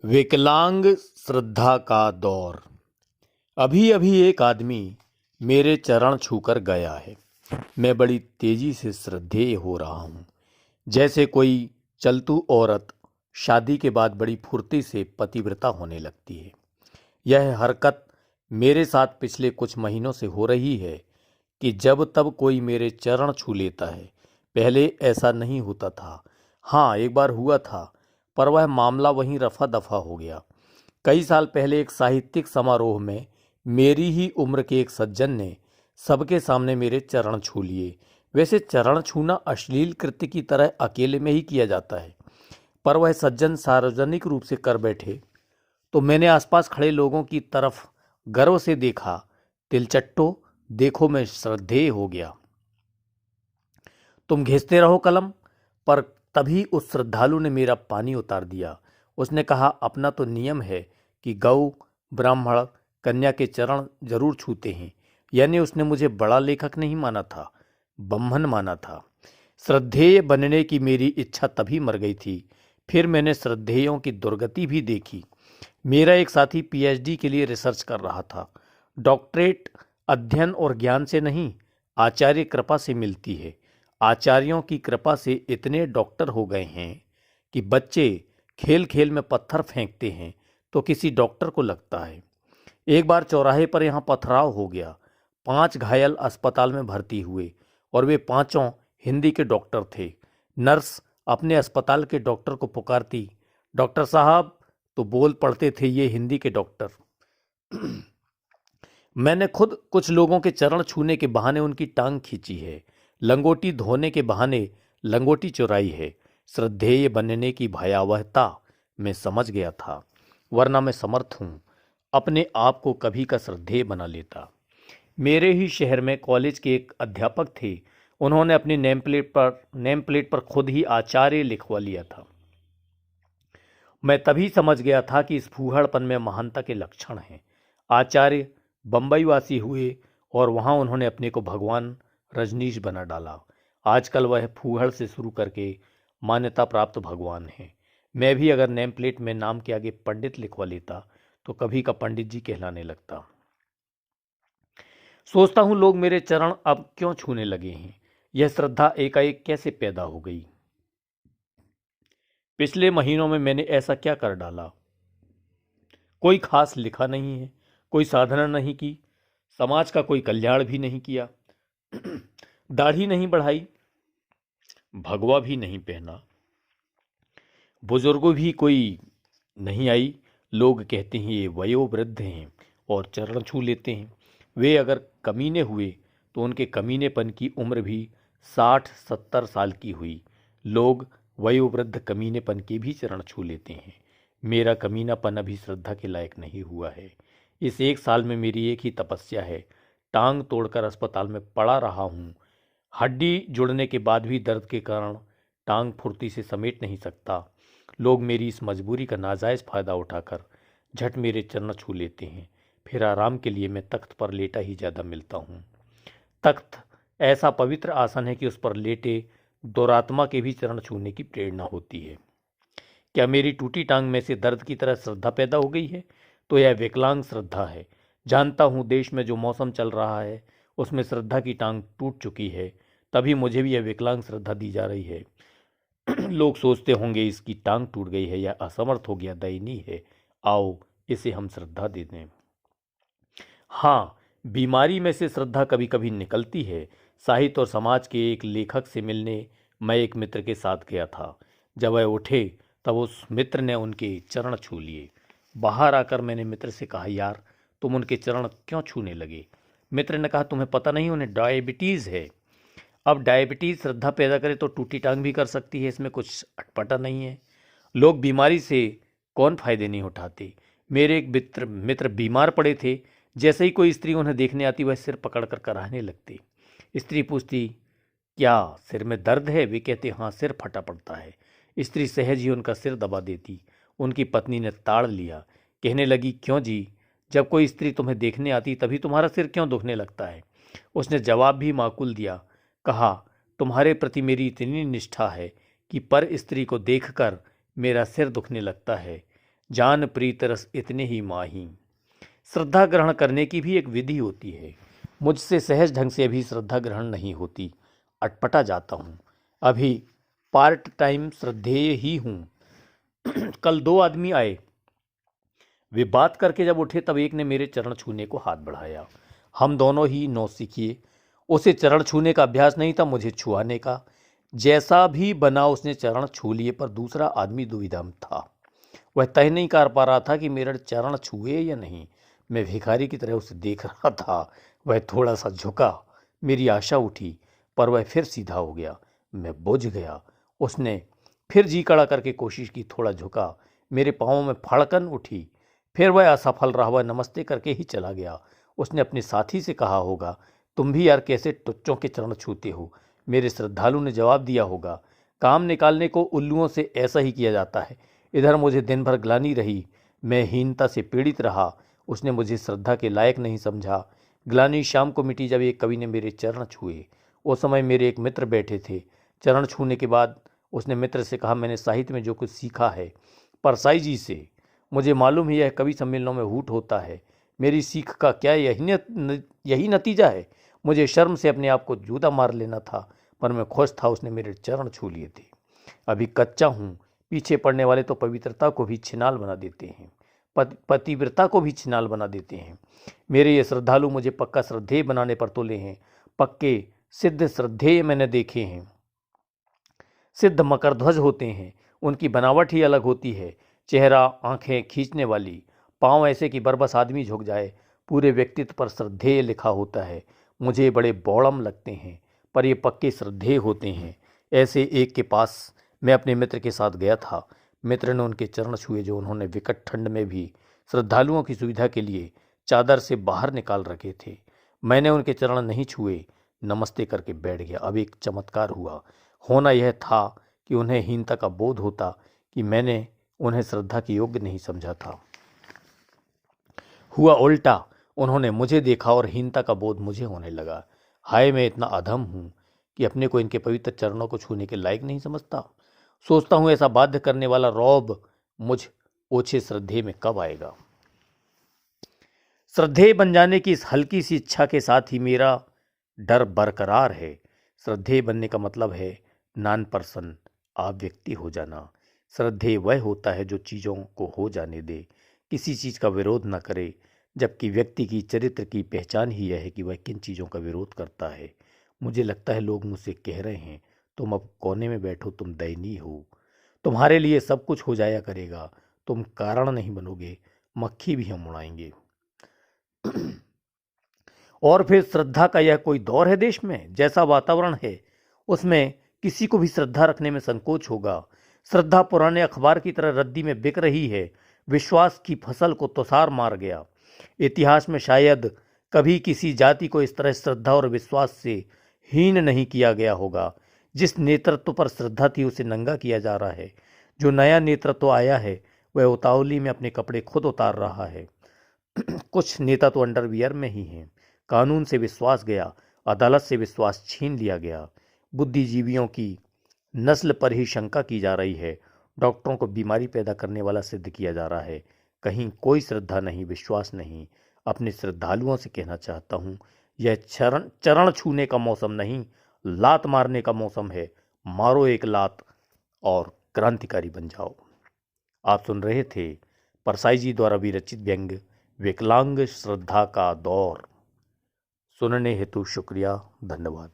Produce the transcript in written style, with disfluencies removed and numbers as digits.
विकलांग श्रद्धा का दौर। अभी अभी एक आदमी मेरे चरण छूकर गया है। मैं बड़ी तेजी से श्रद्धेय हो रहा हूँ, जैसे कोई चलतू औरत शादी के बाद बड़ी फुर्ती से पतिव्रता होने लगती है। यह हरकत मेरे साथ पिछले कुछ महीनों से हो रही है कि जब तब कोई मेरे चरण छू लेता है। पहले ऐसा नहीं होता था। हाँ, एक बार हुआ था, पर वह मामला वहीं रफा दफा हो गया। कई साल पहले एक साहित्यिक समारोह में मेरी ही उम्र के एक सज्जन ने सबके सामने मेरे चरण छू लिए। वैसे चरण छूना अश्लील कृत्य की तरह अकेले में ही किया जाता है, पर वह सज्जन सार्वजनिक रूप से कर बैठे तो मैंने आसपास खड़े लोगों की तरफ गर्व से देखा। तिलचट्टो, देखो मैं श्रद्धेय हो गया। तुम घिसते रहो कलम। पर तभी उस श्रद्धालु ने मेरा पानी उतार दिया। उसने कहा, अपना तो नियम है कि गौ, ब्राह्मण, कन्या के चरण जरूर छूते हैं। यानी उसने मुझे बड़ा लेखक नहीं माना था, ब्रह्मन माना था। श्रद्धेय बनने की मेरी इच्छा तभी मर गई थी। फिर मैंने श्रद्धेयों की दुर्गति भी देखी। मेरा एक साथी पीएचडी के लिए रिसर्च कर रहा था। डॉक्टरेट अध्ययन और ज्ञान से नहीं, आचार्य कृपा से मिलती है। आचार्यों की कृपा से इतने डॉक्टर हो गए हैं कि बच्चे खेल खेल में पत्थर फेंकते हैं तो किसी डॉक्टर को लगता है। एक बार चौराहे पर यहाँ पथराव हो गया। 5 घायल अस्पताल में भर्ती हुए और वे पांचों हिंदी के डॉक्टर थे। नर्स अपने अस्पताल के डॉक्टर को पुकारती, डॉक्टर साहब, तो बोल पड़ते थे ये हिंदी के डॉक्टर। मैंने खुद कुछ लोगों के चरण छूने के बहाने उनकी टांग खींची है। लंगोटी धोने के बहाने लंगोटी चुराई है। श्रद्धेय बनने की भयावहता मैं समझ गया था, वरना मैं समर्थ हूं अपने आप को कभी का श्रद्धेय बना लेता। मेरे ही शहर में कॉलेज के एक अध्यापक थे। उन्होंने अपनी नेम प्लेट पर खुद ही आचार्य लिखवा लिया था। मैं तभी समझ गया था कि इस फूहड़पन में महानता के लक्षण हैं। आचार्य बंबई वासी हुए और वहां उन्होंने अपने को भगवान रजनीश बना डाला। आजकल वह फूहड़ से शुरू करके मान्यता प्राप्त भगवान हैं। मैं भी अगर नेम प्लेट में नाम के आगे पंडित लिखवा लेता तो कभी का पंडित जी कहलाने लगता। सोचता हूं, लोग मेरे चरण अब क्यों छूने लगे हैं। यह श्रद्धा एकाएक कैसे पैदा हो गई। पिछले महीनों में मैंने ऐसा क्या कर डाला। कोई खास लिखा नहीं है, कोई साधना नहीं की, समाज का कोई कल्याण भी नहीं किया, दाढ़ी नहीं बढ़ाई, भगवा भी नहीं पहना, बुजुर्गों भी कोई नहीं आई। लोग कहते हैं ये वयोवृद्ध हैं और चरण छू लेते हैं। वे अगर कमीने हुए तो उनके कमीनेपन की उम्र भी 60-70 साल की हुई। लोग वयोवृद्ध कमीनेपन के भी चरण छू लेते हैं। मेरा कमीनापन अभी श्रद्धा के लायक नहीं हुआ है। इस एक साल में मेरी एक ही तपस्या है, टांग तोड़कर अस्पताल में पड़ा रहा हूँ। हड्डी जुड़ने के बाद भी दर्द के कारण टांग फुर्ती से समेट नहीं सकता। लोग मेरी इस मजबूरी का नाजायज़ फ़ायदा उठाकर झट मेरे चरण छू लेते हैं। फिर आराम के लिए मैं तख्त पर लेटा ही ज़्यादा मिलता हूँ। तख्त ऐसा पवित्र आसन है कि उस पर लेटे दुरात्मा के भी चरण छूने की प्रेरणा होती है। क्या मेरी टूटी टांग में से दर्द की तरह श्रद्धा पैदा हो गई है, तो यह विकलांग श्रद्धा है। जानता हूँ देश में जो मौसम चल रहा है उसमें श्रद्धा की टांग टूट चुकी है, तभी मुझे भी यह विकलांग श्रद्धा दी जा रही है। लोग सोचते होंगे इसकी टांग टूट गई है या असमर्थ हो गया, दयनीय है, आओ इसे हम श्रद्धा दे दें। हाँ, बीमारी में से श्रद्धा कभी कभी निकलती है। साहित्य और समाज के एक लेखक से मिलने मैं एक मित्र के साथ गया था। जब वह उठे तब उस मित्र ने उनके चरण छू लिए। बाहर आकर मैंने मित्र से कहा, यार तुम उनके चरण क्यों छूने लगे। मित्र ने कहा, तुम्हें पता नहीं, उन्हें डायबिटीज़ है। अब डायबिटीज़ श्रद्धा पैदा करे तो टूटी टांग भी कर सकती है, इसमें कुछ अटपटा नहीं है। लोग बीमारी से कौन फायदे नहीं उठाते। मेरे एक मित्र बीमार पड़े थे। जैसे ही कोई स्त्री उन्हें देखने आती वह सिर पकड़कर कराहने लगती। स्त्री पूछती, क्या सिर में दर्द है। वे कहते, हाँ सिर फटा पड़ता है। स्त्री सहज ही उनका सिर दबा देती। उनकी पत्नी ने ताड़ लिया, कहने लगी, क्यों जी, जब कोई स्त्री तुम्हें देखने आती तभी तुम्हारा सिर क्यों दुखने लगता है। उसने जवाब भी माकूल दिया, कहा, तुम्हारे प्रति मेरी इतनी निष्ठा है कि पर स्त्री को देखकर मेरा सिर दुखने लगता है। जान प्रीत रस इतने ही माही। श्रद्धा ग्रहण करने की भी एक विधि होती है। मुझसे सहज ढंग से अभी श्रद्धा ग्रहण नहीं होती, अटपटा जाता हूँ। अभी पार्ट टाइम श्रद्धेय ही हूँ। कल 2 आदमी आए। वे बात करके जब उठे तब एक ने मेरे चरण छूने को हाथ बढ़ाया। हम दोनों ही नौसिखिए। उसे चरण छूने का अभ्यास नहीं था, मुझे छुआने का। जैसा भी बना उसने चरण छू लिए, पर दूसरा आदमी दुविधा में था। वह तय नहीं कर पा रहा था कि मेरे चरण छुए या नहीं। मैं भिखारी की तरह उसे देख रहा था। वह थोड़ा सा झुका। मेरी आशा उठी, पर वह फिर सीधा हो गया। मैं बुझ गया। उसने फिर जी कड़ा करके कोशिश की, थोड़ा झुका। मेरे पाँव में फड़कन उठी। फिर वह असफल रहा। वह नमस्ते करके ही चला गया। उसने अपने साथी से कहा होगा, तुम भी यार कैसे टुच्चों के चरण छूते हो। मेरे श्रद्धालु ने जवाब दिया होगा, काम निकालने को उल्लुओं से ऐसा ही किया जाता है। इधर मुझे दिन भर ग्लानि रही। मैं हीनता से पीड़ित रहा। उसने मुझे श्रद्धा के लायक नहीं समझा। ग्लानि शाम को मिटी जब एक कवि ने मेरे चरण छुए। उस समय मेरे एक मित्र बैठे थे। चरण छूने के बाद उसने मित्र से कहा, मैंने साहित्य में जो कुछ सीखा है परसाई जी से, मुझे मालूम है यह कवि सम्मेलनों में हूट होता है। मेरी सीख का क्या यही नतीजा है। मुझे शर्म से अपने आप को जूता मार लेना था, पर मैं खुश था। उसने मेरे चरण छू लिए थे। अभी कच्चा हूँ। पीछे पड़ने वाले तो पवित्रता को भी छिनाल बना देते हैं, पतिव्रता को भी छिनाल बना देते हैं। मेरे ये श्रद्धालु मुझे पक्का श्रद्धेय बनाने पर तुले हैं। पक्के सिद्ध श्रद्धेय मैंने देखे हैं। सिद्ध मकरध्वज होते हैं। उनकी बनावट ही अलग होती है। चेहरा, आंखें खींचने वाली, पांव ऐसे कि बरबस आदमी झुक जाए। पूरे व्यक्तित्व पर श्रद्धेय लिखा होता है। मुझे बड़े बौड़म लगते हैं, पर ये पक्के श्रद्धेय होते हैं। ऐसे एक के पास मैं अपने मित्र के साथ गया था। मित्र ने उनके चरण छुए, जो उन्होंने विकट ठंड में भी श्रद्धालुओं की सुविधा के लिए चादर से बाहर निकाल रखे थे। मैंने उनके चरण नहीं छुए, नमस्ते करके बैठ गया। अब एक चमत्कार हुआ। होना यह था कि उन्हें हीनता का बोध होता कि मैंने उन्हें श्रद्धा के योग्य नहीं समझा था। हुआ उल्टा। उन्होंने मुझे देखा और हीनता का बोध मुझे होने लगा। हाय, मैं इतना अधम हूँ कि अपने को इनके पवित्र चरणों को छूने के लायक नहीं समझता। सोचता हूँ ऐसा बाध्य करने वाला रौब मुझ ओछे श्रद्धेय में कब आएगा। श्रद्धेय बन जाने की इस हल्की सी इच्छा के साथ ही मेरा डर बरकरार है। श्रद्धेय बनने का मतलब है नॉन पर्सन, आप व्यक्ति हो जाना। श्रद्धेय वह होता है जो चीज़ों को हो जाने दे, किसी चीज़ का विरोध न करे। जबकि व्यक्ति की चरित्र की पहचान ही यह है कि वह किन चीज़ों का विरोध करता है। मुझे लगता है लोग मुझसे कह रहे हैं, तुम अब कोने में बैठो, तुम दयनीय हो, तुम्हारे लिए सब कुछ हो जाया करेगा, तुम कारण नहीं बनोगे, मक्खी भी हम उड़ाएंगे। और फिर श्रद्धा का यह कोई दौर है देश में? जैसा वातावरण है उसमें किसी को भी श्रद्धा रखने में संकोच होगा। श्रद्धा पुराने अखबार की तरह रद्दी में बिक रही है। विश्वास की फसल को तुषार मार गया। इतिहास में शायद कभी किसी जाति को इस तरह श्रद्धा और विश्वास से हीन नहीं किया गया होगा। जिस नेतृत्व पर श्रद्धा थी उसे नंगा किया जा रहा है। जो नया नेतृत्व आया है वह उतावली में अपने कपड़े खुद उतार रहा है। कुछ नेता तो अंडरवियर में ही हैं। कानून से विश्वास गया, अदालत से विश्वास छीन लिया गया। बुद्धिजीवियों की नस्ल पर ही शंका की जा रही है। डॉक्टरों को बीमारी पैदा करने वाला सिद्ध किया जा रहा है। कहीं कोई श्रद्धा नहीं, विश्वास नहीं। अपने श्रद्धालुओं से कहना चाहता हूँ, यह चरण छूने का मौसम नहीं, लात मारने का मौसम है। मारो एक लात और क्रांतिकारी बन जाओ। आप सुन रहे थे परसाई जी द्वारा विरचित व्यंग्य विकलांग श्रद्धा का दौर। सुनने हेतु शुक्रिया, धन्यवाद।